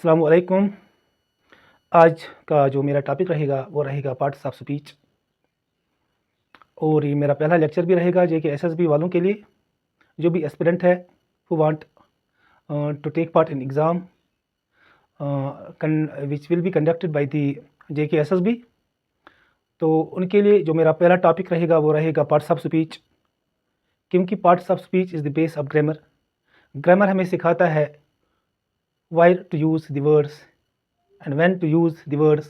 अस्सलाम वालेकुम। आज का जो मेरा टॉपिक रहेगा वो रहेगा पार्ट्स ऑफ स्पीच, और ये मेरा पहला लेक्चर भी रहेगा जेके एसएसबी वालों के लिए, जो भी एस्पिरेंट है who want to take part in exam which will be conducted by the JK SSB. तो उनके लिए जो मेरा पहला टॉपिक रहेगा वो रहेगा पार्ट्स ऑफ स्पीच, क्योंकि parts of speech is the base of grammar. Grammar हमें सिखाता है where to use the words and when to use the words,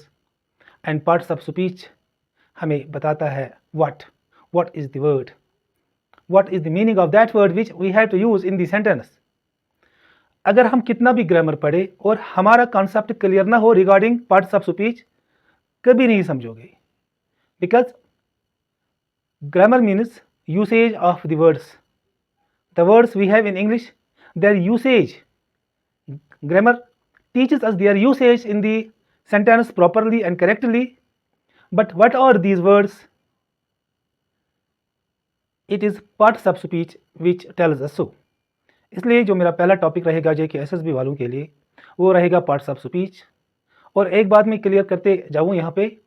and parts of speech हमें बताता है what is the word, what is the meaning of that word which we have to use in the sentence। अगर हम कितना भी grammar पढ़े और हमारा कॉन्सेप्ट क्लियर ना हो रिगार्डिंग पार्ट्स ऑफ स्पीच, कभी नहीं समझोगे, because grammar means usage of the words we have in English, their usage. Grammar teaches us their usage in the sentence properly and correctly, but what are these words? It is parts of speech which tells us so। इसलिए जो मेरा पहला topic रहेगा जेके SSB वालों के लिए वो रहेगा पार्ट्स ऑफ स्पीच। और एक बात मैं क्लियर करते जाऊँ, यहाँ पे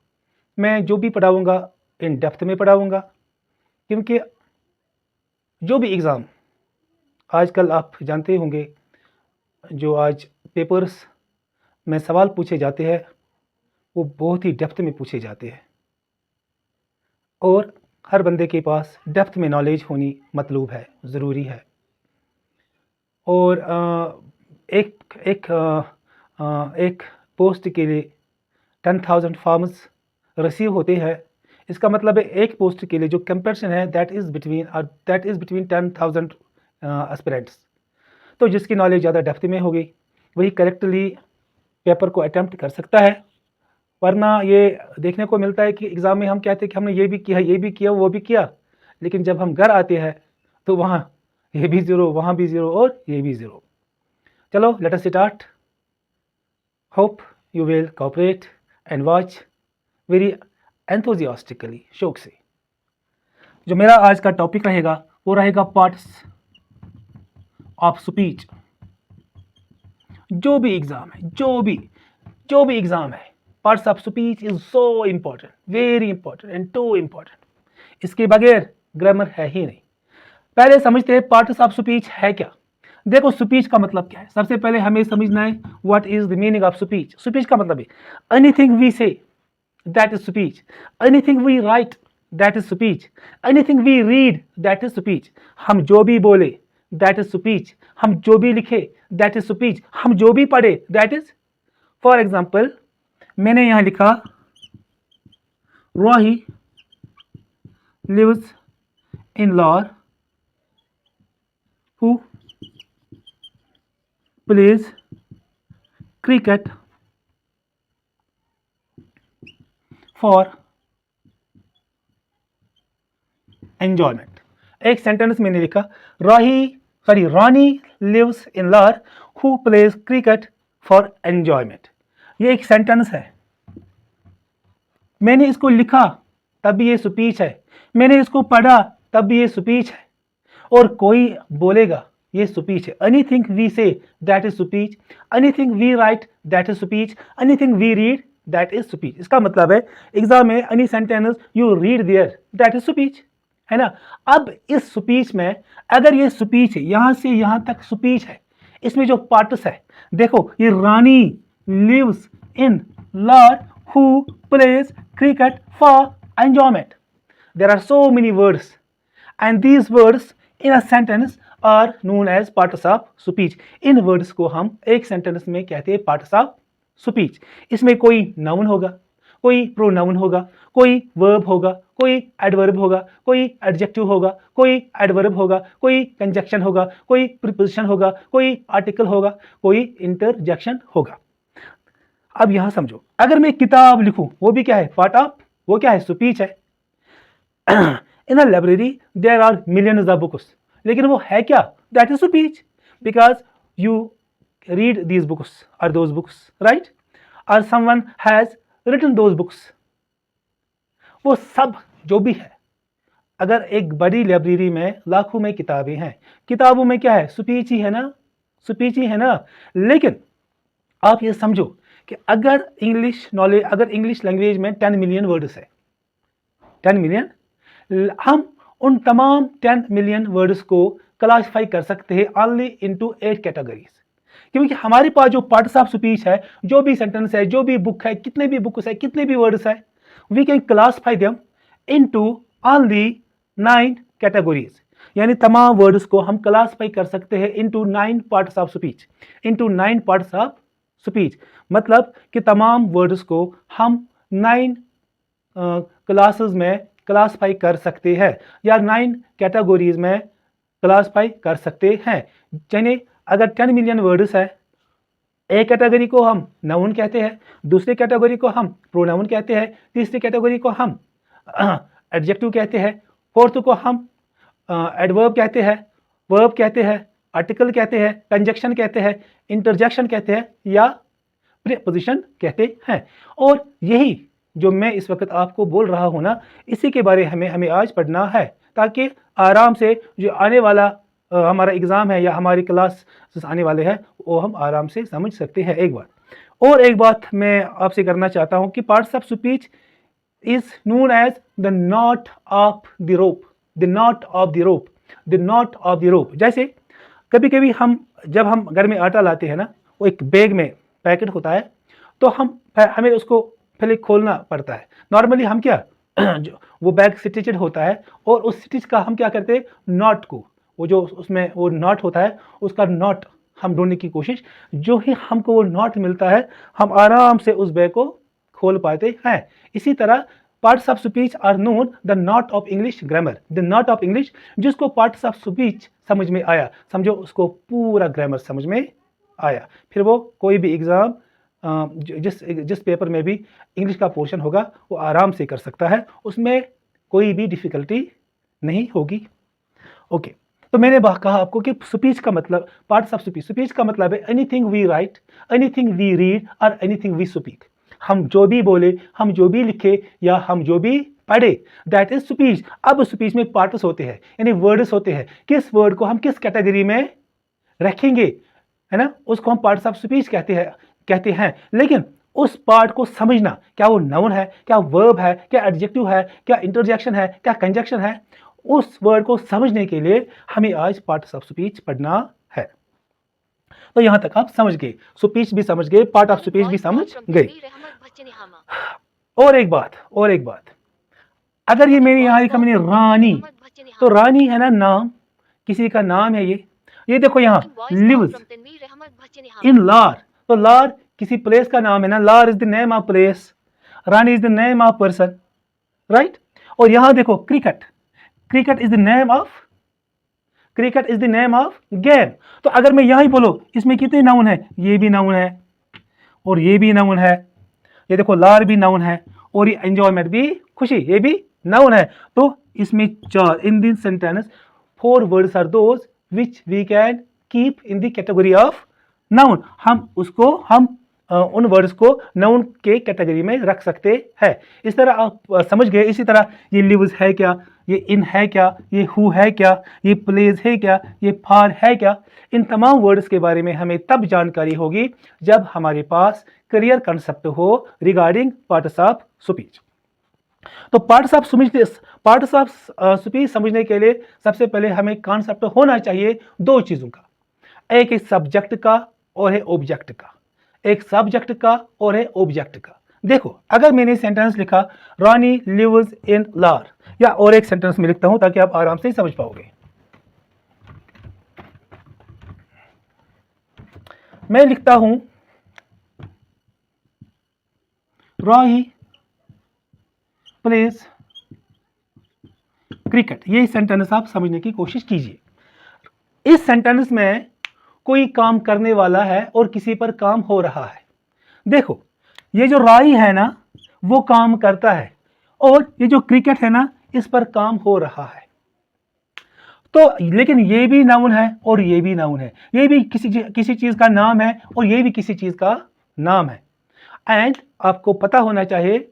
मैं जो भी पढ़ाऊँगा इन डेप्थ में पढ़ाऊँगा, क्योंकि जो भी एग्ज़ाम आजकल आप जानते होंगे, जो आज पेपर्स में सवाल पूछे जाते हैं वो बहुत ही डेप्थ में पूछे जाते हैं, और हर बंदे के पास डेप्थ में नॉलेज होनी मतलूब है, ज़रूरी है। और एक पोस्ट के लिए 10,000 फॉर्म्स रिसीव होते हैं। इसका मतलब है एक पोस्ट के लिए जो कंपैरिजन है दैट इज़ बिटवीन 10,000 एस्पिरेंट्स। तो जिसकी नॉलेज ज़्यादा डेप्थ में होगी वही करेक्टली पेपर को अटेम्प्ट कर सकता है। वरना ये देखने को मिलता है कि एग्ज़ाम में हम कहते हैं कि हमने ये भी किया वो भी किया, लेकिन जब हम घर आते हैं तो वहाँ ये भी ज़ीरो, वहाँ भी ज़ीरो और ये भी ज़ीरो। चलो let us start. Hope you will cooperate and watch very enthusiastically, शौक से। जो मेरा आज का टॉपिक रहेगा वो रहेगा पार्ट्स ऑफ स्पीच। जो भी एग्ज़ाम है, parts of speech is so important, very important and too important. इसके बगैर ग्रामर है ही नहीं। पहले समझते हैं पार्ट्स ऑफ स्पीच है क्या। देखो, स्पीच का मतलब क्या है। सबसे पहले हमें समझना है what is the meaning of speech. Speech का मतलब है anything we say that is speech, anything we write that is speech, anything we read that is speech. हम जो भी बोले दैट इज स्पीच, हम जो भी लिखे दैट इज स्पीच, हम जो भी पढ़े दैट इज। फॉर एग्जाम्पल, मैंने यहां लिखा Rahi lives in Lahore who plays cricket for enjoyment. एक सेंटेंस मैंने लिखा Rani lives in Lahore who plays cricket for enjoyment. ये एक सेंटेंस है। मैंने इसको लिखा तब भी ये स्पीच है, मैंने इसको पढ़ा तब भी ये स्पीच है, और कोई बोलेगा ये स्पीच है। Anything we say that is speech, anything we write that is speech, anything we read that is speech. इसका मतलब है एग्जाम में any sentence you read there that is speech, है ना। अब इस स्पीच में अगर ये स्पीच है, यहां से यहां तक स्पीच है, इसमें जो पार्ट्स है, देखो ये Rani lives in Lahore who plays cricket for enjoyment. There are so many words and these words in a sentence are known as parts of speech. इन वर्ड्स को हम एक सेंटेंस में कहते हैं पार्ट्स ऑफ स्पीच। इसमें कोई नाउन होगा, कोई प्रोनाउन होगा, कोई वर्ब होगा, कोई एडवर्ब होगा, कोई एडजेक्टिव होगा, कोई एडवर्ब होगा, कोई कंजक्शन होगा, कोई प्रीपोजिशन होगा, कोई आर्टिकल होगा, कोई इंटरजेक्शन होगा। अब यहां समझो, अगर मैं किताब लिखूं वो भी क्या है, पार्ट ऑफ, वो क्या है, स्पीच है। In a library there are millions of books, लेकिन वो है क्या, that is speech, because you read these books और दोज बुक्स, राइट, और someone has written those books. वो सब जो भी है, अगर एक बड़ी लाइब्रेरी में लाखों में किताबें हैं, किताबों में क्या है, स्पीच ही है ना, स्पीच ही है ना। लेकिन आप ये समझो कि अगर इंग्लिश लैंग्वेज में 10 मिलियन वर्ड्स है, 10 मिलियन, हम उन तमाम 10 मिलियन वर्ड्स को क्लासिफाई कर सकते हैं ओनली इनटू 8 कैटेगरीज। क्योंकि हमारे पास जो पार्ट्स ऑफ स्पीच है, जो भी सेंटेंस है, जो भी बुक है, कितने भी बुक्स है, कितने भी वर्ड्स है, we can classify them into only 9 categories. यानी तमाम वर्ड्स को हम क्लासिफाई कर सकते हैं into 9 parts of speech, into 9 parts of speech. मतलब कि तमाम वर्ड्स को हम 9 क्लासेस में क्लासिफाई कर सकते हैं या 9 कैटेगरीज में क्लासिफाई कर सकते हैं। यानी अगर 10 मिलियन वर्ड्स है, एक कैटेगरी को हम नाउन कहते हैं, दूसरी कैटेगरी को हम प्रोनाउन कहते हैं, तीसरी कैटेगरी को हम एडजेक्टिव कहते हैं, फोर्थ को हम एडवर्ब कहते हैं, वर्ब कहते हैं, आर्टिकल कहते हैं, कंजक्शन कहते हैं, इंटरजेक्शन कहते हैं या प्रीपोजिशन कहते हैं। और यही जो मैं इस वक्त आपको बोल रहा हूँ ना, इसी के बारे में हमें आज पढ़ना है, ताकि आराम से जो आने वाला हमारा एग्ज़ाम है या हमारी क्लास आने वाले हैं वो हम आराम से समझ सकते हैं। एक बात मैं आपसे करना चाहता हूँ कि parts of speech is known as the knot of the rope, the knot of the rope, the knot of the rope. जैसे कभी कभी जब हम घर में आटा लाते हैं ना, वो एक बैग में पैकेट होता है, तो हमें उसको पहले खोलना पड़ता है। नॉर्मली हम क्या वो बैग स्टिचड होता है और उस स्टिच का हम क्या करते हैं, नॉट को, वो जो उसमें वो नॉट होता है उसका नॉट हम ढूंढने की कोशिश, जो ही हमको वो नॉट मिलता है हम आराम से उस बैग को खोल पाते हैं। इसी तरह parts of speech are known the knot of English grammar, the knot of English. जिसको पार्ट्स ऑफ स्पीच समझ में आया, समझो उसको पूरा ग्रामर समझ में आया। फिर वो कोई भी एग्ज़ाम जिस पेपर में भी इंग्लिश का पोर्शन होगा वो आराम से कर सकता है, उसमें कोई भी डिफ़िकल्टी नहीं होगी। ओके, तो मैंने कहा आपको कि स्पीच का मतलब, पार्ट्स ऑफ स्पीच, स्पीच का मतलब है anything we write, anything we read और एनीथिंग वी स्पीक। हम जो भी बोले, हम जो भी लिखे या हम जो भी पढ़े, दैट इज स्पीच। अब स्पीच में पार्ट्स होते हैं, यानी वर्ड्स होते हैं। किस वर्ड को हम किस कैटेगरी में रखेंगे, है ना, उसको हम पार्ट्स ऑफ स्पीच कहते हैं। लेकिन उस पार्ट को समझना, क्या वो नाउन है, क्या वर्ब है, क्या एडजेक्टिव है, क्या इंटरजेक्शन है, क्या कंजक्शन है, उस वर्ड को समझने के लिए हमें आज पार्ट्स ऑफ स्पीच पढ़ना है। तो यहां तक आप समझ गए, स्पीच भी समझ गए, पार्ट ऑफ स्पीच भी समझ गए। और एक बात, अगर ये मेरे यहाँ लिखा मैंने रानी, तो रानी है ना नाम, किसी का नाम है ये देखो यहाँ लिव्स इन लार, तो लार किसी प्लेस का नाम है ना, लार is the name of place, Rani is the name of person, right. और यहाँ देखो cricket, cricket is the name of game. तो अगर मैं यहां ही बोलो इसमें कितने नाउन है, ये भी नाउन है और ये भी नाउन है, ये देखो लार भी नाउन है और ये एंजॉयमेंट भी, खुशी, ये भी नाउन है। तो इसमें 4, in this sentence 4 words are those which we can keep in the category of noun. हम उन वर्ड्स को नाउन के कैटेगरी में रख सकते हैं। इस तरह आप समझ गए। इसी तरह ये लिव्स है क्या, ये इन है क्या, ये हु है क्या, ये प्लेस है क्या, ये फार है क्या, इन तमाम वर्ड्स के बारे में हमें तब जानकारी होगी जब हमारे पास क्लियर कंसेप्ट हो रिगार्डिंग पार्ट्स ऑफ स्पीच। तो पार्ट्स ऑफ स्पीच समझने के लिए सबसे पहले हमें कॉन्सेप्ट होना चाहिए 2 चीज़ों का, एक है सब्जेक्ट का और है ऑब्जेक्ट का, एक सब्जेक्ट का और है ऑब्जेक्ट का। देखो अगर मैंने सेंटेंस लिखा रानी लिव्स इन लार, या और एक सेंटेंस में लिखता हूं ताकि आप आराम से समझ पाओगे। मैं लिखता हूं राही प्लेज क्रिकेट, ये सेंटेंस आप समझने की कोशिश कीजिए। इस सेंटेंस में कोई काम करने वाला है और किसी पर काम हो रहा है। देखो ये जो राई है ना वो काम करता है और ये जो क्रिकेट है ना इस पर काम हो रहा है। तो लेकिन ये भी नाउन है और ये भी नाउन है, ये भी किसी चीज का नाम है और ये भी किसी चीज का नाम है। एंड आपको पता होना चाहिए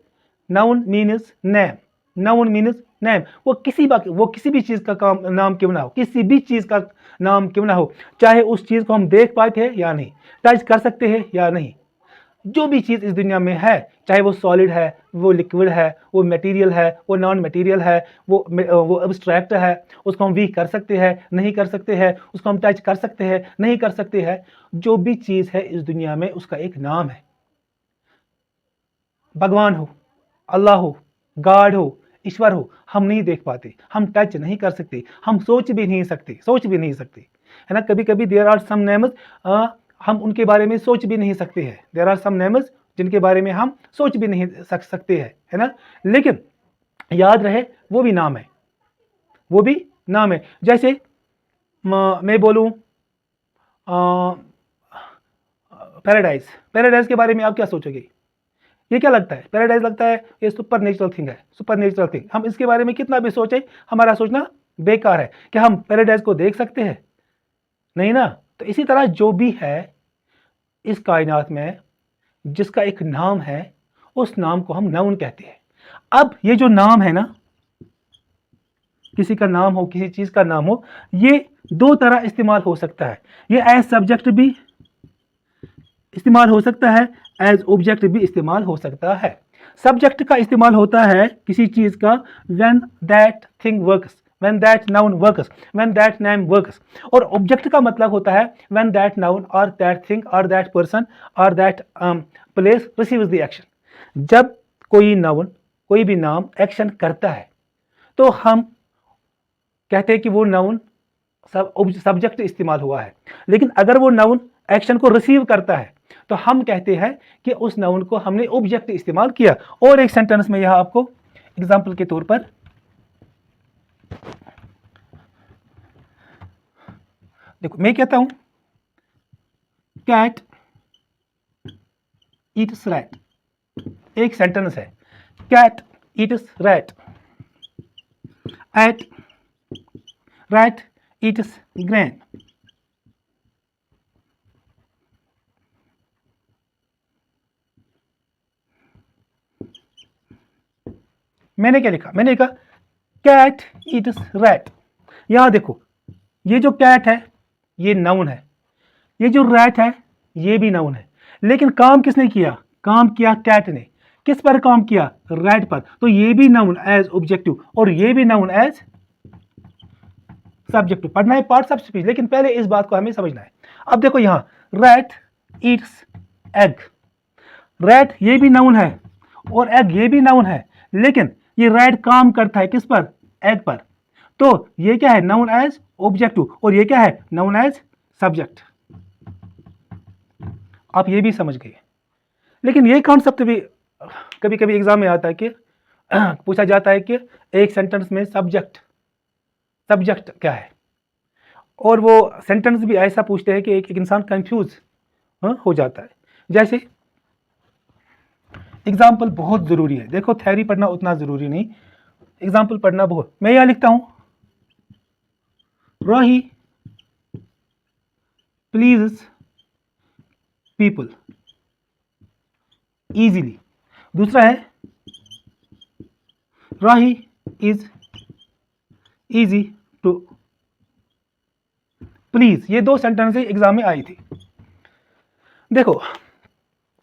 noun means name, noun means name. वो किसी भी चीज का काम नाम क्यों ना हो, किसी भी चीज का नाम क्यों ना हो, चाहे उस चीज को हम देख पाते हैं या नहीं, टच कर सकते हैं या नहीं, जो भी चीज इस दुनिया में है, चाहे वो सॉलिड है, वो लिक्विड है, वो मटेरियल है, वो नॉन मटेरियल है, वो एब्स्ट्रैक्ट है, उसको हम वीक कर सकते हैं, नहीं कर सकते हैं, उसको हम टच कर सकते हैं, नहीं कर सकते हैं, जो भी चीज है इस दुनिया में उसका एक नाम है। भगवान हो, अल्लाह हो, गॉड हो, ईश्वर हो, हम नहीं देख पाते, हम टच नहीं कर सकते, हम सोच भी नहीं सकते, है ना। कभी कभी देयर आर सम नेम्स, हम उनके बारे में सोच भी नहीं सकते हैं, देयर आर सम नेम्स जिनके बारे में हम सोच भी नहीं सकते हैं, है ना। लेकिन याद रहे वो भी नाम है। जैसे मैं बोलूं पैराडाइज के बारे में आप क्या सोचोगे? ये क्या लगता है? पैराडाइज लगता है ये सुपर नेचुरल थिंग। हम इसके बारे में कितना भी सोचे, हमारा सोचना बेकार है। क्या हम पैराडाइज को देख सकते हैं? नहीं ना। तो इसी तरह जो भी है इस कायनात में, जिसका एक नाम है, उस नाम को हम नाउन कहते हैं। अब ये जो नाम है ना, किसी का नाम हो, किसी चीज का नाम हो, ये दो तरह इस्तेमाल हो सकता है। ये एज सब्जेक्ट भी इस्तेमाल हो सकता है, एज ऑब्जेक्ट भी इस्तेमाल हो सकता है। सब्जेक्ट का इस्तेमाल होता है किसी चीज का when that thing works, when that noun works, when that name works. और ऑब्जेक्ट का मतलब होता है व्हेन दैट नाउन और दैट थिंग और दैट पर्सन और that place receives the action. जब कोई नाउन, कोई भी नाम एक्शन करता है तो हम कहते हैं कि वो नाउन सब्जेक्ट इस्तेमाल हुआ है। लेकिन अगर वो नाउन एक्शन को रिसीव करता है तो हम कहते हैं कि उस नाउन को हमने ऑब्जेक्ट इस्तेमाल किया। और एक सेंटेंस में यहां आपको एग्जांपल के तौर पर देखो, मैं कहता हूं कैट ईट्स रैट। एक सेंटेंस है, cat eats rat, at rat eats grain. मैंने क्या लिखा? मैंने लिखा कैट ईट्स रैट। यहां देखो, ये जो कैट है ये नाउन है, ये जो रैट है ये भी नाउन है, लेकिन काम किसने किया? काम किया कैट ने। किस पर काम किया? रैट पर। तो ये भी नाउन एज ऑब्जेक्टिव और ये भी नाउन एज सब्जेक्टिव। पढ़ना है पार्ट्स ऑफ स्पीच, लेकिन पहले इस बात को हमें समझना है। अब देखो यहां रैट ईट्स एग, रैट ये भी नाउन है और एग ये भी नाउन है, लेकिन ये रैट काम करता है किस पर? एग पर। तो ये क्या है? नाउन एज ऑब्जेक्टिव और ये क्या है? Noun as subject. आप ये भी समझ गए। लेकिन ये कॉन्सेप्ट भी कभी कभी एग्जाम में आता है कि पूछा जाता है कि एक सेंटेंस में सब्जेक्ट क्या है, और वो सेंटेंस भी ऐसा पूछते हैं कि एक इंसान कंफ्यूज हो जाता है। जैसे एग्जाम्पल बहुत जरूरी है। देखो, थ्योरी पढ़ना उतना जरूरी नहीं, एग्जाम्पल पढ़ना बहुत। मैं यहां लिखता हूं राही प्लीज पीपल इजीली। दूसरा है राही इज इजी टू प्लीज। ये दो सेंटेंस एग्जाम में आई थी। देखो,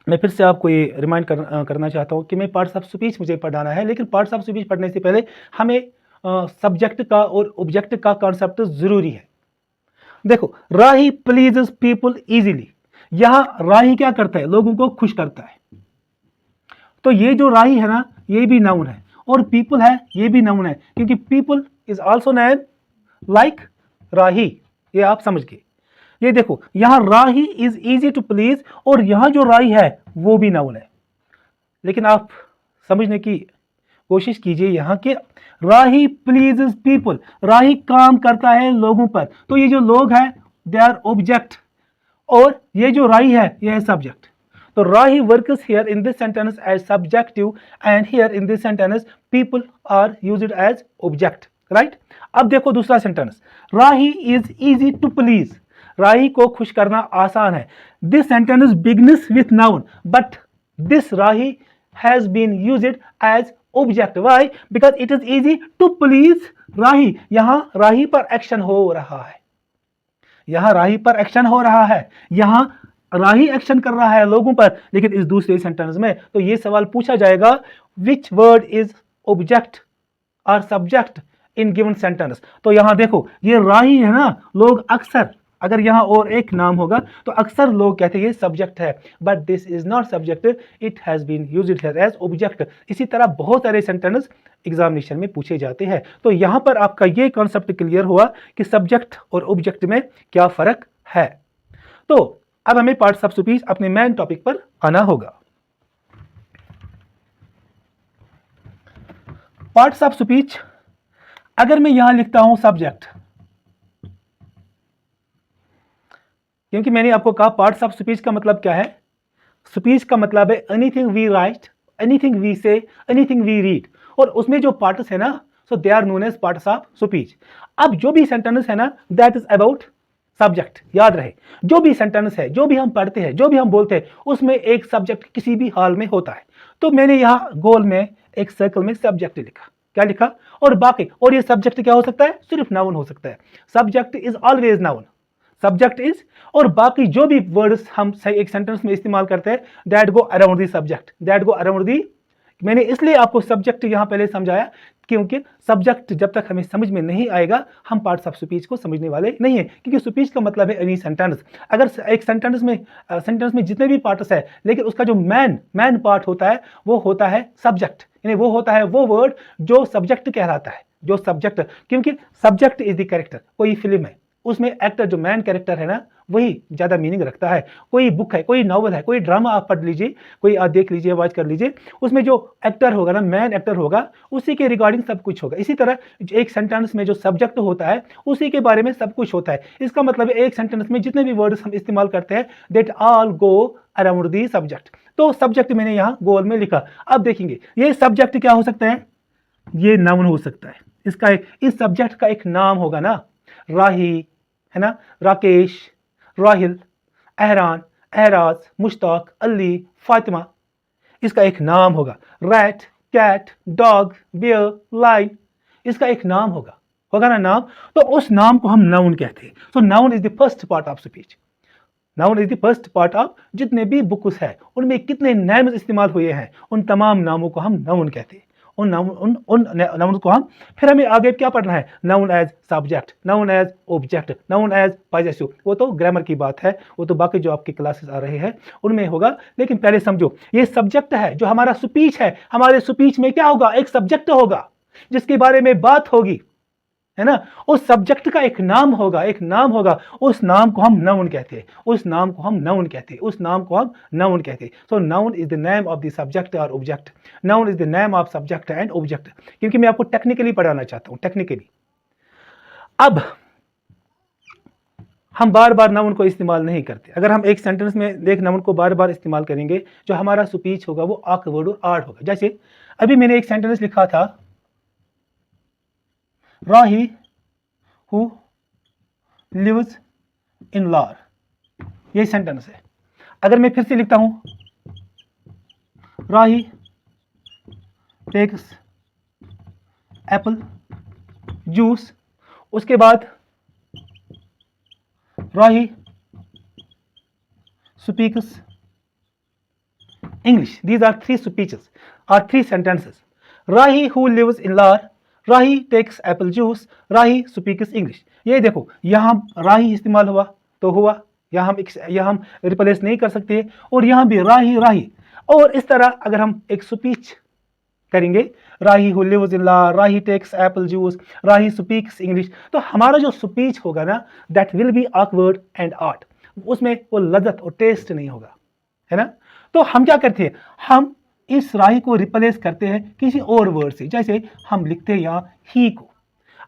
मैं फिर से आपको ये रिमाइंड करना चाहता हूं कि मैं पार्ट्स ऑफ स्पीच मुझे पढ़ाना है, लेकिन पार्ट्स ऑफ स्पीच पढ़ने से पहले हमें सब्जेक्ट का और ऑब्जेक्ट का कॉन्सेप्ट जरूरी है। देखो, राही प्लीजेस पीपल इजीली, यहां राही क्या करता है? लोगों को खुश करता है। तो ये जो राही है ना, ये भी नाउन है, और पीपल है ये भी नाउन है, क्योंकि people is also name like Rahi. ये आप समझ गए। ये देखो, यहां Rahi is easy to please, और यहां जो राही है वो भी नाउन है। लेकिन आप समझने की कोशिश कीजिए यहां के राही प्लीजेस पीपल, राही काम करता है लोगों पर। तो ये जो लोग हैं दे आर ऑब्जेक्ट, और ये जो राही है ये है सब्जेक्ट। तो Rahi works here in this sentence as subjective, and here in this sentence people are used as object, right. अब देखो दूसरा sentence, Rahi is easy to please, Rahi को खुश करना आसान है। This sentence begins with noun, but this Rahi has been used as object. Why? Because it is easy to please Rahi. यहां राही पर एक्शन हो रहा है, यहां राही पर एक्शन हो रहा है, यहां राही एक्शन कर रहा है लोगों पर। लेकिन इस दूसरे सेंटेंस में तो ये सवाल पूछा जाएगा विच वर्ड इज ऑब्जेक्ट और सब्जेक्ट इन गिवन सेंटेंस। तो यहां देखो ये राही है ना, लोग अक्सर, अगर यहां और एक नाम होगा तो अक्सर लोग कहते हैं ये सब्जेक्ट है, but this is not subject, it has been used as object. इसी तरह बहुत सारे सेंटेंस एग्जामिनेशन में पूछे जाते हैं। तो यहां पर आपका ये कॉन्सेप्ट क्लियर हुआ कि सब्जेक्ट और ऑब्जेक्ट में क्या फर्क है। तो अब हमें पार्ट्स ऑफ स्पीच अपने मेन टॉपिक पर आना होगा। पार्ट्स ऑफ स्पीच, अगर मैं यहां लिखता हूं सब्जेक्ट, क्योंकि मैंने आपको कहा पार्ट्स ऑफ स्पीच का मतलब क्या है। स्पीच का मतलब है anything we write, anything we say, anything we read, और उसमें जो पार्ट्स है ना, so they are known as parts of speech. अब जो भी सेंटेंस है ना, दैट इज अबाउट सब्जेक्ट। याद रहे, जो भी सेंटेंस है, जो भी हम पढ़ते हैं, जो भी हम बोलते हैं, उसमें एक सब्जेक्ट किसी भी हाल में होता है। तो मैंने यहां गोल में एक सर्कल में सब्जेक्ट लिखा। क्या लिखा? और बाकी, और ये सब्जेक्ट क्या हो सकता है? सिर्फ नाउन हो सकता है। Subject is always noun, subject is, और बाकी जो भी वर्ड्स हम एक सेंटेंस में इस्तेमाल करते हैं, that go around the subject, that go around the. मैंने इसलिए आपको सब्जेक्ट यहां पहले समझाया, क्योंकि सब्जेक्ट जब तक हमें समझ में नहीं आएगा, हम पार्ट्स ऑफ स्पीच को समझने वाले नहीं है। क्योंकि स्पीच का मतलब है एनी सेंटेंस। अगर एक सेंटेंस में जितने भी पार्ट्स है, लेकिन उसका जो मैन पार्ट होता है वो होता है सब्जेक्ट, यानी वो होता है वो वर्ड जो सब्जेक्ट कहलाता है, जो सब्जेक्ट। क्योंकि सब्जेक्ट इज द कैरेक्टर। कोई फिल्म है, उसमें एक्टर जो मैन कैरेक्टर है ना, वही ज्यादा मीनिंग रखता है। कोई बुक है, कोई नॉवल है, कोई ड्रामा आप पढ़ लीजिए, कोई आप देख लीजिए, वॉच कर लीजिए, उसमें जो एक्टर होगा ना, मैन एक्टर होगा, उसी के रिगार्डिंग सब कुछ होगा। इसी तरह एक सेंटेंस में जो सब्जेक्ट होता है, उसी के बारे में सब कुछ होता है। इसका मतलब है एक सेंटेंस में जितने भी वर्ड्स हम इस्तेमाल करते हैं, that all go around the subject. तो सब्जेक्ट मैंने यहाँ गोल में लिखा। अब देखेंगे ये सब्जेक्ट क्या हो सकता है, ये नाउन हो सकता है। इसका इस सब्जेक्ट का एक नाम होगा ना, राही है ना, राकेश, राहिल, एहरान, एहराज, मुश्ताक, अली, फातिमा, इसका एक नाम होगा। Rat, cat, dog, bear, lion, इसका एक नाम होगा ना नाम। तो उस नाम को हम नाउन कहते हैं। So noun is the first part of speech. Noun is the first part of, जितने भी बुक्स है उनमें कितने नाउन इस्तेमाल हुए हैं, उन तमाम नामों को हम नाउन कहते हैं। उन नाउन को हम, फिर हमें आगे क्या पढ़ना है, noun as subject, noun as object, noun as possessive. वो तो ग्रामर की बात है, वो तो बाकी जो आपके क्लासेस आ रहे हैं उनमें होगा। लेकिन पहले समझो, ये सब्जेक्ट है जो हमारा स्पीच है। हमारे स्पीच में क्या होगा, एक सब्जेक्ट होगा जिसके बारे में बात होगी, है ना। उस सब्जेक्ट का एक नाम होगा, एक नाम होगा, उस नाम को हम नाउन कहते हैं, उस नाम को हम नाउन कहते हैं, उस नाम को हम नाउन कहते हैं। So noun is the name of the subject और object. Noun is the name of subject and object. क्योंकि मैं आपको टेक्निकली पढ़ाना चाहता हूं, टेक्निकली। अब हम बार बार नाउन को इस्तेमाल नहीं करते। अगर हम एक सेंटेंस में देख नाउन को बार बार इस्तेमाल करेंगे, जो हमारा स्पीच होगा वो ऑकवर्ड और आर्ड होगा। जैसे अभी मैंने एक सेंटेंस लिखा था, राही who lives in लाहौर, ये सेंटेंस है। अगर मैं फिर से लिखता हूं, राही टेक्स एप्पल जूस, उसके बाद Rahi speaks English. These are three speeches are three sentences. Rahi who lives in Lahore, Rahi takes apple juice, Rahi speaks English. ये देखो, यहां राही इस्तेमाल हुआ तो हुआ, यहां हम रिप्लेस नहीं कर सकते, और यहां भी राही राही। और इस तरह अगर हम एक स्पीच करेंगे, Rahi who lives in Lahore, Rahi takes apple juice, Rahi speaks English, तो हमारा जो स्पीच होगा ना, that will be awkward and odd. उसमें वो लज्जत और टेस्ट नहीं होगा, है ना। तो हम क्या करते हैं, हम इस राही को रिप्लेस करते हैं किसी और वर्ड से। जैसे हम लिखते हैं यहाँ ही को,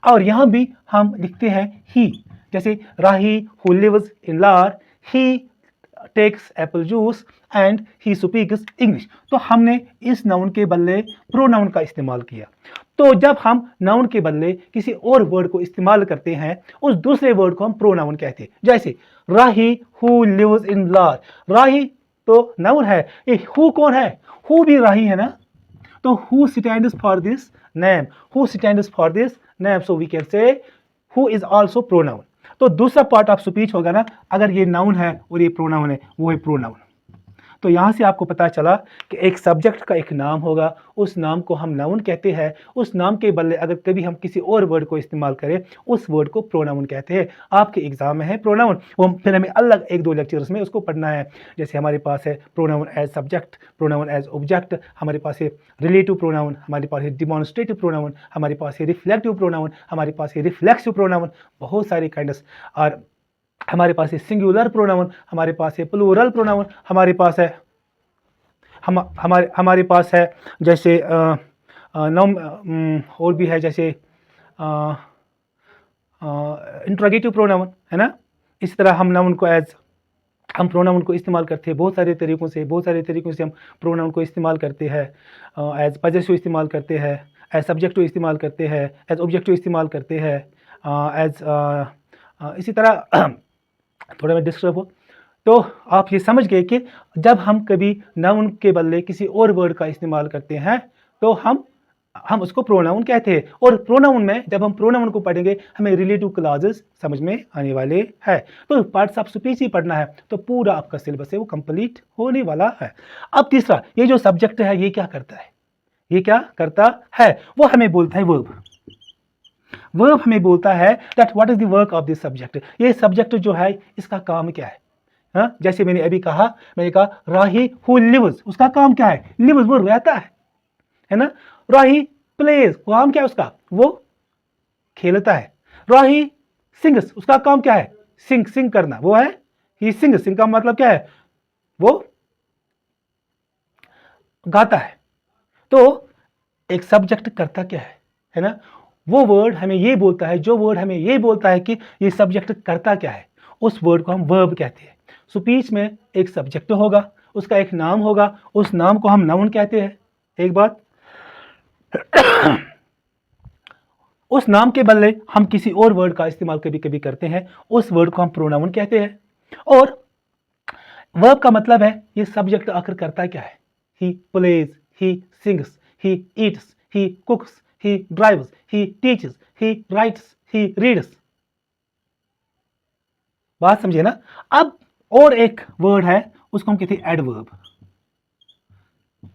और यहाँ भी हम लिखते हैं ही। जैसे Rahi who lives in Lahore, he takes apple juice and he speaks English. तो हमने इस नाउन के बदले प्रोनाउन का इस्तेमाल किया। तो जब हम नाउन के बदले किसी और वर्ड को इस्तेमाल करते हैं, उस दूसरे वर्ड को हम प्रोनाउन कहते हैं। जैसे Rahi who lives in Lahore, राही तो नाउन है, ये हु कौन है, हु भी राही है ना। तो who stands for this name, who stands for this name, so we can say who is also pronoun। तो दूसरा पार्ट ऑफ स्पीच होगा ना, अगर ये नाउन है और ये प्रोनाउन है, वो है प्रोनाउन। तो यहाँ से आपको पता चला कि एक सब्जेक्ट का एक नाम होगा, उस नाम को हम नाउन कहते हैं। उस नाम के बदले अगर कभी हम किसी और वर्ड को इस्तेमाल करें, उस वर्ड को प्रोनाउन कहते हैं। आपके एग्जाम में है प्रोनाउन, वो फिर हमें अलग 1-2 लेक्चर्स में उसको पढ़ना है। जैसे हमारे पास है pronoun as subject, pronoun as object, हमारे पास है रिलेटिव प्रोनाउन, हमारे पास है डिमॉन्स्ट्रेटिव प्रोनाउन, हमारे पास है रिफ्लेक्टिव प्रोनाउन, हमारे पास है रिफ्लेक्सिव प्रोनाउन, बहुत सारे काइंड्स। और हमारे पास है सिंगुलर प्रोनाउन, हमारे पास है प्लूरल प्रोनाउन, हमारे पास है हमारे पास है जैसे नाउन, और भी है जैसे इंट्रोगेटिव प्रोनाउन, है ना। इस तरह हम प्रोनाउन को इस्तेमाल करते हैं बहुत सारे तरीकों से हम प्रोनाउन को इस्तेमाल करते हैं। एज पॉजेसिव इस्तेमाल करते हैं, एज सब्जेक्टिव इस्तेमाल करते हैं, एज ऑब्जेक्टिव इस्तेमाल करते हैं, इसी तरह थोड़ा मैं डिस्टर्ब हो। तो आप ये समझ गए कि जब हम कभी नाउन के बदले किसी और वर्ड का इस्तेमाल करते हैं तो हम उसको प्रोनाउन कहते हैं। और प्रोनाउन में जब हम प्रोनाउन को पढ़ेंगे हमें रिलेटिव क्लॉजेस समझ में आने वाले हैं। तो पार्ट्स ऑफ स्पीच ही पढ़ना है तो पूरा आपका सिलेबस है वो कंप्लीट होने वाला है। अब तीसरा, ये जो सब्जेक्ट है ये क्या करता है, वो हमें बोलता है वर्ब हमें बोलता है that what is the work of this subject. ये सब्जेक्ट जो है इसका काम क्या है। हाँ, जैसे मैंने अभी कहा, राही हु लिव्स, उसका काम क्या है, लिव्स, वो रहता है ना। राही प्लेज, काम क्या है उसका, वो खेलता है। राही सिंग्स, उसका काम क्या है, सिंग करना, वो है ही सिंग का मतलब क्या है, वो गाता है। तो एक सब्जेक्ट करता क्या है ना। वो वर्ड हमें ये बोलता है, जो वर्ड हमें ये बोलता है कि ये सब्जेक्ट करता क्या है, उस वर्ड को हम वर्ब कहते हैं। स्पीच में एक सब्जेक्ट होगा, उसका एक नाम होगा, उस नाम को हम नाउन कहते हैं। एक बात उस नाम के बदले हम किसी और वर्ड का इस्तेमाल कभी कभी करते हैं, उस वर्ड को हम प्रोनाउन कहते हैं। और वर्ब का मतलब है ये सब्जेक्ट आखिर करता क्या है। He plays, he sings, he eats, he कुक्स, he drives, he teaches, he rights, he reads. बात समझिए ना। अब और एक वर्ड है उसको हम कहते हैं एडवर्ब।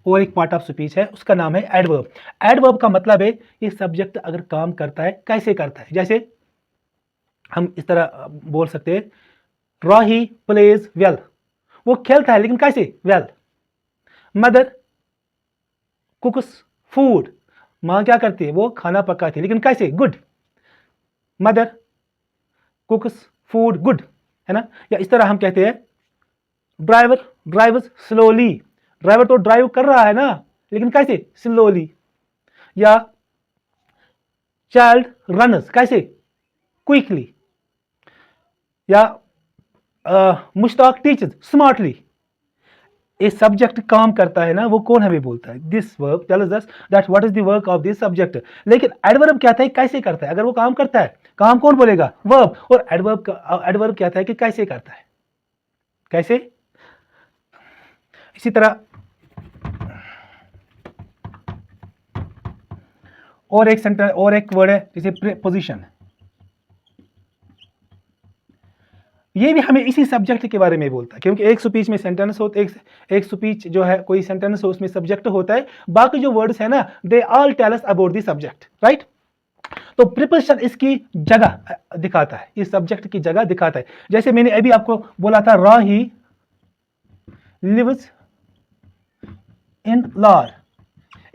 और एक पार्ट ऑफ स्पीच है उसका नाम है एडवर्ब। एडवर्ब का मतलब है ये सब्जेक्ट अगर काम करता है कैसे करता है। जैसे हम इस तरह बोल सकते हैं, राही प्लेज वेल, वो खेलता है लेकिन कैसे, वेल। मदर कुक्स फूड, मां क्या करती है, वो खाना पकाती है लेकिन कैसे, गुड। मदर कुक्स फूड गुड, है ना। या इस तरह हम कहते हैं, ड्राइवर ड्राइव्स स्लोली, ड्राइवर तो ड्राइव कर रहा है ना लेकिन कैसे, स्लोली। या चाइल्ड रनर्स, कैसे, क्विकली। या मुश्ताक टीचर्स स्मार्टली। ये सब्जेक्ट काम करता है ना, वो कौन हमें बोलता है, this verb tells us that what is the work of this subject. लेकिन एडवर्ब कहता है कैसे करता है। अगर वो काम करता है, काम कौन बोलेगा, वर्ब। और एडवर्ब कहता है कि कैसे करता है, कैसे। इसी तरह और एक सेंटेंस और एक वर्ड है जैसे प्रीपोजिशन। ये भी हमें इसी सब्जेक्ट के बारे में बोलता है, क्योंकि एक स्पीच में सेंटेंस होता है, एक स्पीच जो है कोई सेंटेंस हो उसमें सब्जेक्ट होता है, बाकी जो वर्ड्स है ना they all tell us about the subject, right. तो प्रीपोजिशन इसकी जगह दिखाता है, इस सब्जेक्ट की जगह दिखाता है। जैसे मैंने अभी आपको बोला था, राही लिव्स इन लार।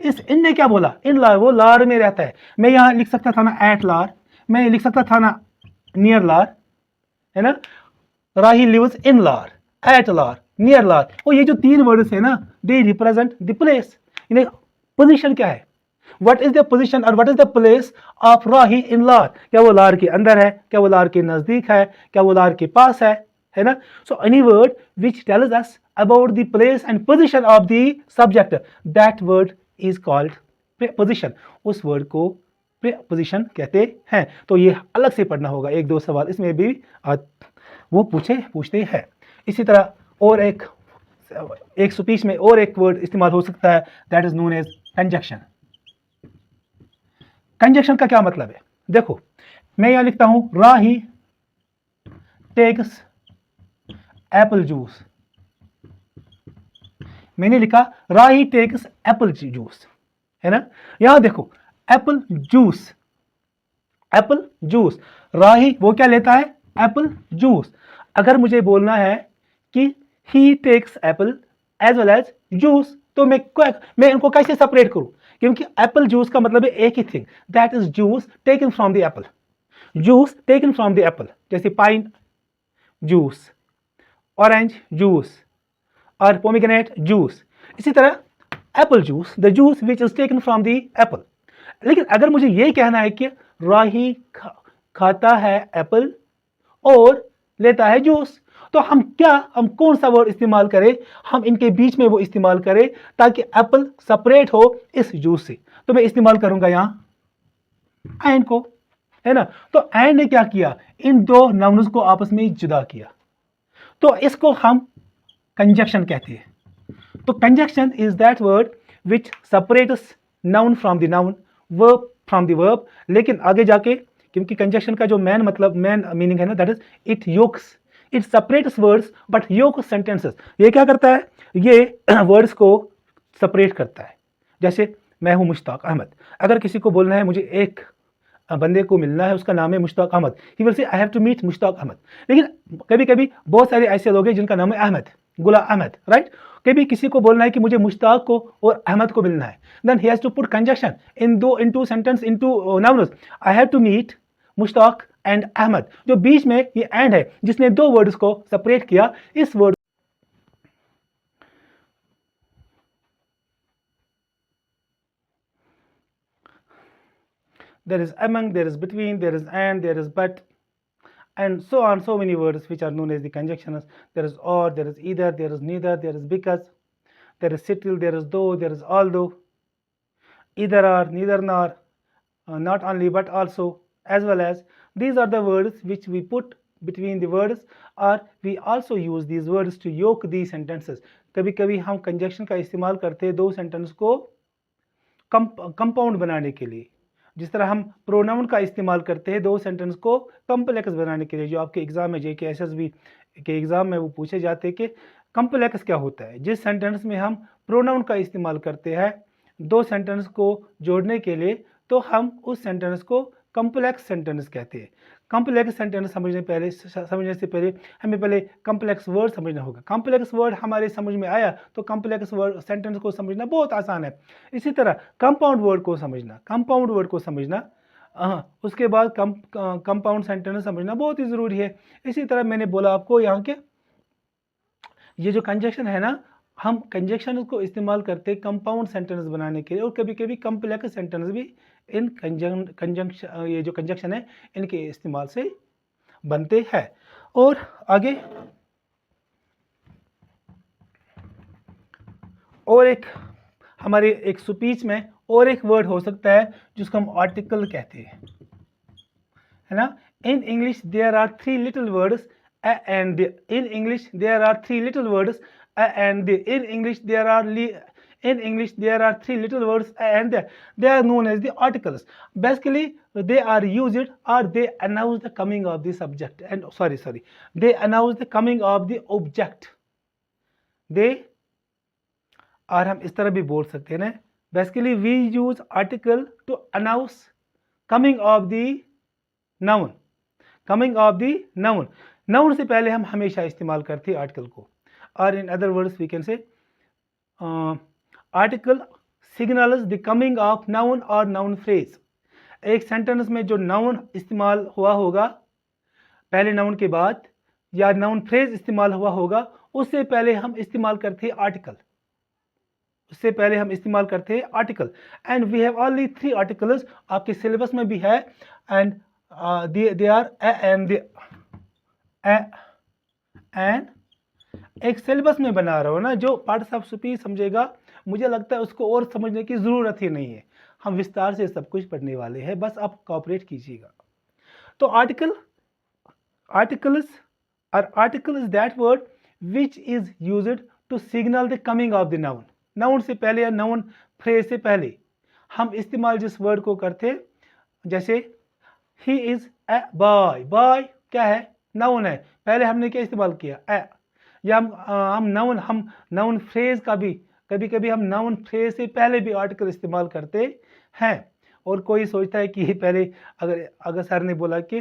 इस इन ने क्या बोला, इन लार, वो लार में रहता है। मैं यहां लिख सकता था ना एट लार, मैं लिख सकता था ना नियर लार, है ना। राही लिव्स इन लार, एट लार, नियर लार। और ये जो 3 वर्ड्स है ना दे रिप्रेजेंट द प्लेस। इन्हें पोजीशन क्या है, व्हाट इज द पोजीशन और what is the place of Rahi in Lahore. क्या वो लार के अंदर है, क्या वो लार के नजदीक है, क्या वो लार के पास है ना। So any word which tells us about the place and position of the subject, that word is called preposition. उस वर्ड को प्रीपोजिशन कहते हैं। तो ये अलग से पढ़ना होगा, 1-2 सवाल इसमें भी वो पूछते हैं। इसी तरह और एक स्पीच में और एक वर्ड इस्तेमाल हो सकता है, that is known as conjunction. Conjunction का क्या मतलब है? देखो, मैं यहां लिखता हूं राही टेक्स एप्पल जूस। मैंने लिखा राही टेक्स एप्पल जूस, है ना। यहां देखो apple juice, apple juice, Rahi वो क्या लेता है? Apple juice. अगर मुझे बोलना है कि he takes apple as well as juice, तो मैं इनको कैसे सेपरेट करूं? क्योंकि एप्पल जूस का मतलब है एक ही thing, that is juice taken from the apple, juice taken from the apple. जैसे पाइन जूस, ऑरेंज जूस और पोमीग्रेनेट जूस। इसी तरह apple juice, the juice which is taken from the apple. लेकिन अगर मुझे यह कहना है कि राही खाता है एप्पल और लेता है जूस, तो हम कौन सा वर्ड इस्तेमाल करें? हम इनके बीच में वो इस्तेमाल करें ताकि एप्पल सेपरेट हो इस जूस से। तो मैं इस्तेमाल करूंगा यहां एंड को, है ना। तो एंड ने क्या किया? इन दो नाउन्स को आपस में जुदा किया, तो इसको हम कंजक्शन कहते हैं। तो conjunction is that word which separates noun from the noun, verb from the verb. लेकिन आगे जाके, क्योंकि कंजक्शन का जो मेन मीनिंग है ना, that is it yokes, it separates words but yoke sentences. ये क्या करता है? ये वर्ड्स को सेपरेट करता है। जैसे मैं हूं मुश्ताक अहमद, अगर किसी को बोलना है मुझे एक बंदे को मिलना है, उसका नाम है Mushtaq Ahmad, he will say I have to meet Mushtaq Ahmad. लेकिन कभी कभी बहुत सारे ऐसे लोग हैं जिनका नाम है अहमद, गुलाम अहमद, राइट। कभी किसी को बोलना है कि मुझे मुश्ताक को और अहमद को मिलना है, then he has to put conjunction in two sentence, in two nouns. I have to meet Mushtaq and Ahmad, जो बीच में ये एंड है जिसने दो वर्ड्स को सेपरेट किया। इस word there is among, there is between, there is and, there is but, and so on, so many words which are known as the conjunctions. There is or, there is either, there is neither, there is because, there is still, there is though, there is although, either or, neither nor, not only but also, as well as. These are the words which we put between the words, or we also use these words to yoke these sentences. कभी कभी हम conjunction का इस्तेमाल करते हैं दो sentence को compound बनाने के लिए, जिस तरह हम प्रोनाउन का इस्तेमाल करते हैं दो सेंटेंस को कॉम्प्लेक्स बनाने के लिए। जो आपके एग्जाम में जेके एसएसबी के एग्जाम में वो पूछे जाते हैं कि कॉम्प्लेक्स क्या होता है। जिस सेंटेंस में हम प्रोनाउन का इस्तेमाल करते हैं दो सेंटेंस को जोड़ने के लिए, तो हम उस सेंटेंस को कॉम्प्लेक्स सेंटेंस कहते हैं। कॉम्प्लेक्स सेंटेंस समझने से पहले हमें पहले कॉम्प्लेक्स वर्ड समझना होगा। कॉम्प्लेक्स वर्ड हमारे समझ में आया तो कॉम्प्लेक्स वर्ड सेंटेंस को समझना बहुत आसान है। इसी तरह कंपाउंड वर्ड को समझना, उसके बाद कंपाउंड सेंटेंस समझना बहुत ही ज़रूरी है। इसी तरह मैंने बोला आपको यहाँ के ये जो कंजक्शन है ना, हम कंजक्शन को इस्तेमाल करते हैं कंपाउंड सेंटेंस बनाने के लिए, और कभी कभी कॉम्प्लेक्स सेंटेंस भी इन कंजंक्शन ये जो कंजक्शन है इनके इस्तेमाल से बनते हैं। और आगे और एक हमारे एक स्पीच में और एक वर्ड हो सकता है जिसको हम आर्टिकल कहते हैं, है ना। In English there are three little words and in English there are three little words and in English there are three little words and they are known as the articles. Basically they are used or they announce the coming of the subject and they announce the coming of the object. they और हम इस तरह भी बोल सकते हैं ना, basically we use article to announce coming of the noun. Noun से पहले हम हमेशा इस्तेमाल करते हैं आर्टिकल को, और in other words we can say article signals the coming of noun और नाउन फ्रेज। एक सेंटेंस में जो नाउन इस्तेमाल हुआ होगा पहले नाउन के बाद, या नाउन फ्रेज इस्तेमाल हुआ होगा, उससे पहले हम इस्तेमाल करते हैं article. And we have only three articles, आपके सिलेबस में भी है, एंड दे आर एंड एक सिलेबस में बना रहा हो ना, जो पार्ट्स ऑफ स्पीच समझेगा, मुझे लगता है उसको और समझने की ज़रूरत ही नहीं है। हम विस्तार से सब कुछ पढ़ने वाले हैं, बस आप कोऑपरेट कीजिएगा। तो article is that word which is used to signal the coming of the noun. Noun से पहले या नाउन फ्रेज से पहले हम इस्तेमाल जिस वर्ड को करते, जैसे he is a boy, boy क्या है, नाउन है, पहले हमने क्या इस्तेमाल किया, ए। या हम नाउन फ्रेज का भी कभी कभी हम नाउन फ्रेज से पहले भी आर्टिकल इस्तेमाल करते हैं। और कोई सोचता है कि पहले अगर सर ने बोला कि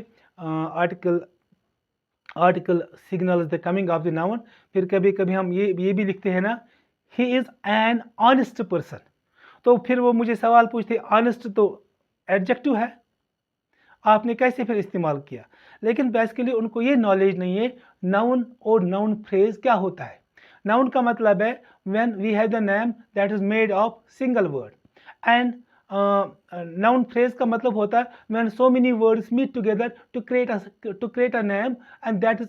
article signals the coming of the noun, फिर कभी कभी हम ये भी लिखते हैं ना, he is an honest person, तो फिर वो मुझे सवाल पूछते, ऑनेस्ट तो एडजेक्टिव है, आपने कैसे फिर इस्तेमाल किया। लेकिन बेसिकली उनको ये नॉलेज नहीं है नाउन और नाउन फ्रेज क्या होता है। नाउन का मतलब है when we have the name that is made of single word, and noun phrase का मतलब होता है when so many words meet together to create a name, and that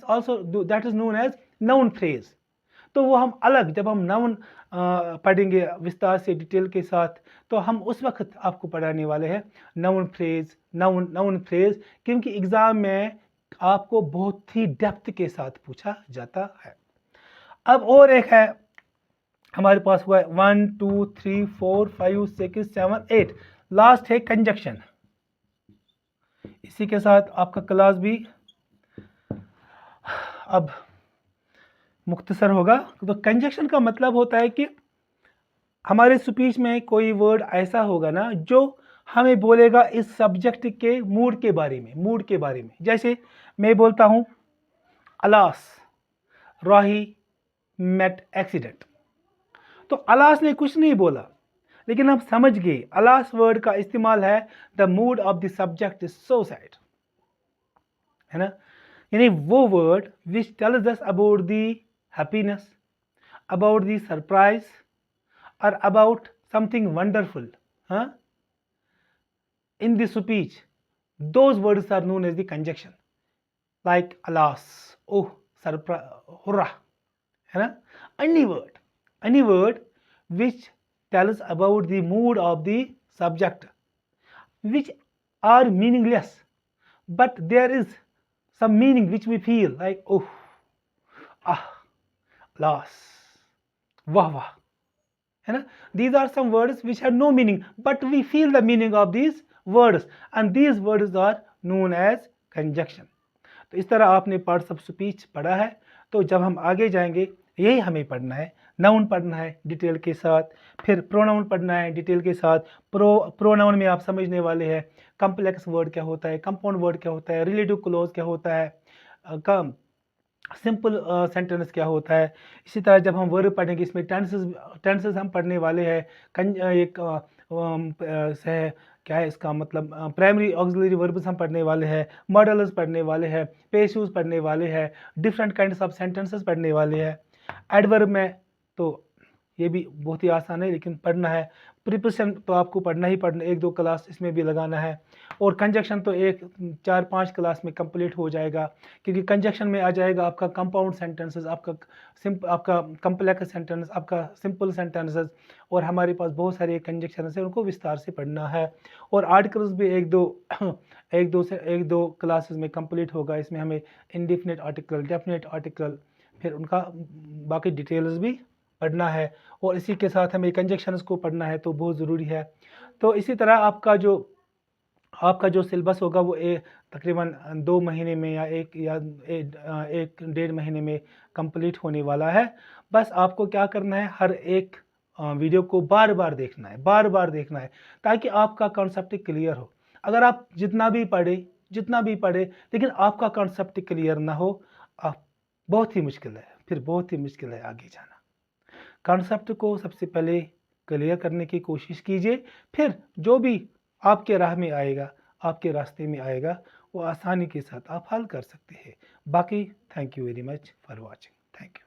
is known as noun phrase. तो वो हम अलग, जब हम नाउन पढ़ेंगे विस्तार से डिटेल के साथ, तो हम उस वक्त आपको पढ़ाने वाले हैं नाउन फ्रेज, क्योंकि एग्जाम में आपको बहुत ही डेप्थ के साथ पूछा जाता है। अब और एक है हमारे पास, हुआ है 1 2 3 4 5 6 7 8, लास्ट है कंजक्शन। इसी के साथ आपका क्लास भी अब मुख्तसर होगा। तो कंजक्शन का मतलब होता है कि हमारे स्पीच में कोई वर्ड ऐसा होगा ना जो हमें बोलेगा इस सब्जेक्ट के मूड के बारे में। जैसे मैं बोलता हूं अलास राही मेट एक्सीडेंट, तो अलास ने कुछ नहीं बोला, लेकिन हम समझ गए अलास वर्ड का इस्तेमाल है the mood off the subject is so sad, है ना, यानी वो word which tells us about the happiness, about the surprise, or about something wonderful in the speech, those words are known as the conjunction, like alas, oh, surprise, hurrah, है ना। any word which tells about the mood of the subject, which are meaningless, but there is some meaning which we feel like oh, ah, alas, wah wah, है ना। these are some words which have no meaning but we feel the meaning of these words, and these words are known as conjunction। तो इस तरह आपने parts of speech पढ़ा है। तो जब हम आगे जाएंगे यही हमें पढ़ना है, नाउन पढ़ना है डिटेल के साथ, फिर प्रोनाउन पढ़ना है डिटेल के साथ। प्रोनाउन में आप समझने वाले हैं कम्प्लेक्स वर्ड क्या होता है, कंपाउंड वर्ड क्या होता है, रिलेटिव क्लोज क्या होता है, सिंपल सेंटेंस क्या होता है। इसी तरह जब हम वर्ब पढ़ेंगे इसमें टेंसेस हम पढ़ने वाले हैं। एक क्या है इसका मतलब, प्राइमरी ऑक्सिलरी वर्ब्स हम पढ़ने वाले हैं, मॉडल्स पढ़ने वाले हैं, पेशूज पढ़ने वाले हैं, डिफरेंट काइंड्स ऑफ सेंटेंसेस पढ़ने वाले हैं। एडवर्ब में तो ये भी बहुत ही आसान है लेकिन पढ़ना है। प्रीपोजिशन तो आपको पढ़ना ही पढ़ना, 1-2 क्लास इसमें भी लगाना है। और कंजक्शन तो 4-5 क्लास में कंप्लीट हो जाएगा, क्योंकि कंजक्शन में आ जाएगा आपका कंपाउंड सेंटेंसेस, आपका कम्प्लेक्स सेंटेंस, आपका सिंपल सेंटेंसेस, और हमारे पास बहुत सारे कंजक्शन है उनको विस्तार से पढ़ना है। और आर्टिकल्स भी 1-2 क्लासेस में कंप्लीट होगा। इसमें हमें इंडेफिनिट आर्टिकल, डेफिनेट आर्टिकल, फिर उनका बाकी डिटेल्स भी पढ़ना है, और इसी के साथ हमें कंजक्शंस को पढ़ना है, तो बहुत ज़रूरी है। तो इसी तरह आपका जो सिलेबस होगा वो तकरीबन 2 महीने में या 1-1.5 महीने में कंप्लीट होने वाला है। बस आपको क्या करना है, हर एक वीडियो को बार बार देखना है ताकि आपका कॉन्सेप्ट क्लियर हो। अगर आप जितना भी पढ़े लेकिन आपका कॉन्सेप्ट क्लियर ना हो, बहुत ही मुश्किल है आगे जाना। कॉन्सेप्ट को सबसे पहले क्लियर करने की कोशिश कीजिए, फिर जो भी आपके आपके रास्ते में आएगा वो आसानी के साथ आप हल कर सकते हैं। बाकी thank you very much for watching. Thank you.